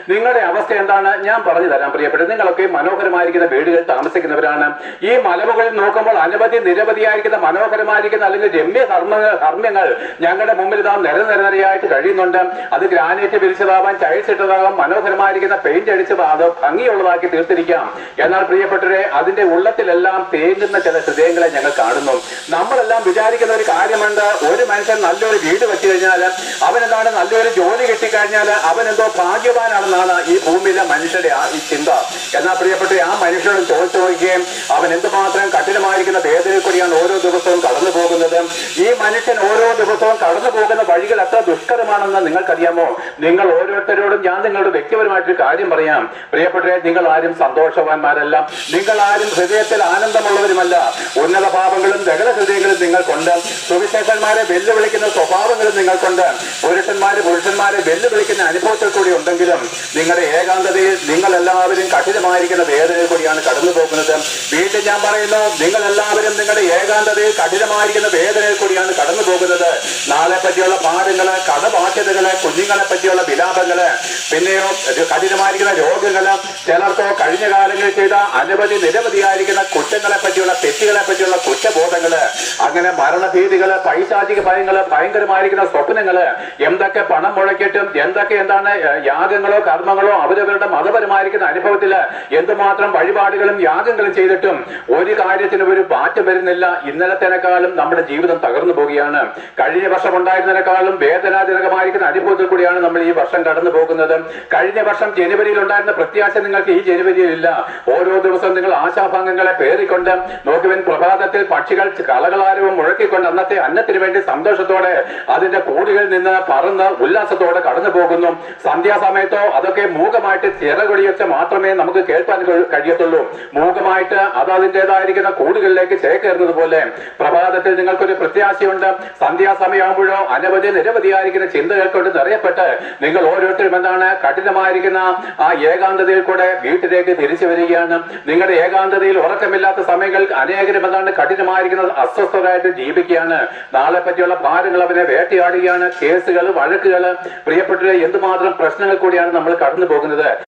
നിങ്ങളുടെ അവസ്ഥ എന്താണ് ഞാൻ പറഞ്ഞു തരാം പ്രിയപ്പെട്ടത്. നിങ്ങളൊക്കെ മനോഹരമായിരിക്കുന്ന വീടുകൾ താമസിക്കുന്നവരാണ്. ഈ മലമുകളിൽ നോക്കുമ്പോൾ നിരവധിയായിരിക്കുന്ന മനോഹരമായിരിക്കുന്ന അല്ലെങ്കിൽ രമ്യ കർമ്മങ്ങൾ ഞങ്ങളുടെ മുമ്പിൽ ഇതാ നിരനിരയായിട്ട് കഴിയുന്നുണ്ട്. അത് ഗ്രാനൈറ്റ് വിരിച്ചതാവാം, ടൈൽസ് ഇട്ടതാകാം, മനോഹരമായിരിക്കുന്ന പെയിന്റ് അടിച്ചത് അത് ഭംഗിയുള്ളതാക്കി തീർത്തിരിക്കാം. എന്നാൽ പ്രിയപ്പെട്ടവരെ, അതിന്റെ ഉള്ളത്തിലെല്ലാം തേങ്ങുന്ന ചില ഹൃദയങ്ങളെ ഞങ്ങൾ കാണുന്നു. നമ്മളെല്ലാം വിചാരിക്കുന്ന ഒരു കാര്യമുണ്ട്, ഒരു മനുഷ്യൻ നല്ലൊരു വീട് വെച്ചു കഴിഞ്ഞാൽ, അവനെന്താണ് നല്ലൊരു ജോലി കിട്ടിക്കഴിഞ്ഞാൽ അവൻ എന്തോ ഭാഗ്യവാനാണ് ഈ ഭൂമിയിലെ മനുഷ്യരുടെ ഈ ചിന്ത. എന്നാൽ പ്രിയപ്പെട്ട ആ മനുഷ്യരോട് ചോദിച്ചു നോക്കുകയും അവൻ എന്തുമാത്രം കഠിനമായിരിക്കുന്ന വേദനയിൽ കൂടിയാണ് ഓരോ ദിവസവും കടന്നു പോകുന്നത്. ഈ മനുഷ്യൻ ഓരോ ദിവസവും കടന്നു പോകുന്ന വഴികൾ എത്ര ദുഷ്കരമാണെന്ന് നിങ്ങൾക്കറിയാമോ? നിങ്ങൾ ഓരോരുത്തരോടും ഞാൻ നിങ്ങളുടെ വ്യക്തിപരമായിട്ടൊരു കാര്യം പറയാം പ്രിയപ്പെട്ടവരെ. നിങ്ങൾ ആരും സന്തോഷവാന്മാരല്ല, നിങ്ങൾ ആരും ഹൃദയത്തിൽ ആനന്ദമുള്ളവരുമല്ല. ഉന്നത ഭാവങ്ങളും ദഹന ഹൃദയങ്ങളും നിങ്ങൾക്കുണ്ട്. സുവിശേഷന്മാരെ വെല്ലുവിളിക്കുന്ന സ്വഭാവങ്ങളും നിങ്ങൾക്കുണ്ട്. പുരുഷന്മാരെ വെല്ലുവിളിക്കുന്ന അനുഭവത്തിൽ കൂടി ഉണ്ടെങ്കിലും നിങ്ങളുടെ ഏകാന്തതയിൽ നിങ്ങൾ എല്ലാവരും കഠിനമായിരിക്കുന്ന വേദനയിൽ കൂടിയാണ് കടന്നു പോകുന്നത്. വീണ്ടും ഞാൻ പറയുന്നു, നിങ്ങൾ എല്ലാവരും നിങ്ങളുടെ ഏകാന്തതയിൽ കഠിനമായിരിക്കുന്ന വേദനയിൽ കൂടിയാണ് കടന്നു പോകുന്നത്. നാളെ പറ്റിയുള്ള പാഠങ്ങള്, കടബാധ്യതകള്, കുഞ്ഞുങ്ങളെ പറ്റിയുള്ള വിലാപങ്ങള്, പിന്നെയോ കഠിനമായിരിക്കുന്ന രോഗങ്ങള്, ചിലർക്കോ കഴിഞ്ഞ കാലങ്ങളിൽ ചെയ്ത നിരവധിയായിരിക്കുന്ന കുറ്റങ്ങളെ പറ്റിയുള്ള തെറ്റുകളെ പറ്റിയുള്ള കുറ്റബോധങ്ങള്, അങ്ങനെ മരണഭീതികള്, പൈശാചിക ഭയങ്ങള്, ഭയങ്കരമായിരിക്കുന്ന സ്വപ്നങ്ങള്, എന്തൊക്കെ പണം മുഴക്കിയിട്ടും എന്താണ് യാഗങ്ങളോ കർമ്മങ്ങളോ അവരവരുടെ മതപരമായിരിക്കുന്ന അനുഭവത്തില് എന്തുമാത്രം വഴിപാടുകളും യാഗങ്ങളും ചെയ്തിട്ടും ഒരു കാര്യത്തിന് ഒരു മാറ്റം വരുന്നില്ല. ഇന്നലത്തേക്കാളും നമ്മുടെ ജീവിതം തകർന്നു പോവുകയാണ്. കഴിഞ്ഞ വർഷം ഉണ്ടായിരുന്നതിനേക്കാളും വേദനാജനകമായിരിക്കുന്ന അനുഭവത്തിൽ കൂടിയാണ് നമ്മൾ ഈ വർഷം കടന്നു പോകുന്നത്. കഴിഞ്ഞ വർഷം ജനുവരിയിൽ ഉണ്ടായിരുന്ന പ്രത്യാശ നിങ്ങൾക്ക് ഈ ജനുവരിയിൽ ഇല്ല. ഓരോ ദിവസവും നിങ്ങൾ ആശാഭംഗങ്ങളെ പേറിക്കൊണ്ട് നോക്കുവിൻ. പ്രഭാതത്തിൽ പക്ഷികൾ കളകളാരവും മുഴക്കിക്കൊണ്ട് അന്നത്തെ അന്നത്തിന് വേണ്ടി സന്തോഷത്തോടെ അതിന്റെ കൂടുകളിൽ നിന്ന് പറന്ന് ഉല്ലാസത്തോടെ കടന്നു പോകുന്നു. സന്ധ്യാസമയത്തോ അതൊക്കെ മൂകമായിട്ട് ചിറകൊടിയൊക്കെ മാത്രമേ നമുക്ക് കേൾക്കാൻ കഴിയത്തുള്ളൂ. മൂകമായിട്ട് അത് അതിൻ്റെതായിരിക്കുന്ന കൂടുകളിലേക്ക് ചേക്കേറുന്നത് പോലെ പ്രഭാതത്തിൽ നിങ്ങൾക്കൊരു പ്രത്യാശയുണ്ട്. സന്ധ്യാസമയമാകുമ്പോഴോ നിരവധിയായിരിക്കുന്ന ചിന്തകൾ കൊണ്ട് നിറയപ്പെട്ട് നിങ്ങൾ ഓരോരുത്തരും കഠിനമായിരിക്കുന്ന ആ ഏകാന്തതയിൽ കൂടെ വീട്ടിലേക്ക് തിരിച്ചു വരികയാണ്. നിങ്ങളുടെ ഏകാന്തതയിൽ ഉറക്കമില്ലാത്ത സമയങ്ങൾ അനേകരും കഠിനമായിരിക്കുന്ന അസ്വസ്ഥരായിട്ട് ജീവിക്കുകയാണ്. നാളെ പറ്റിയുള്ള ഭാരങ്ങൾ അവരെ വേട്ടയാടുകയാണ്. കേസുകൾ, വഴക്കുകൾ, പ്രിയപ്പെട്ടവരെ എന്തുമാത്രം പ്രശ്നങ്ങൾ കൂടിയാണ് നമ്മൾ കടന്നു പോകുന്നത്.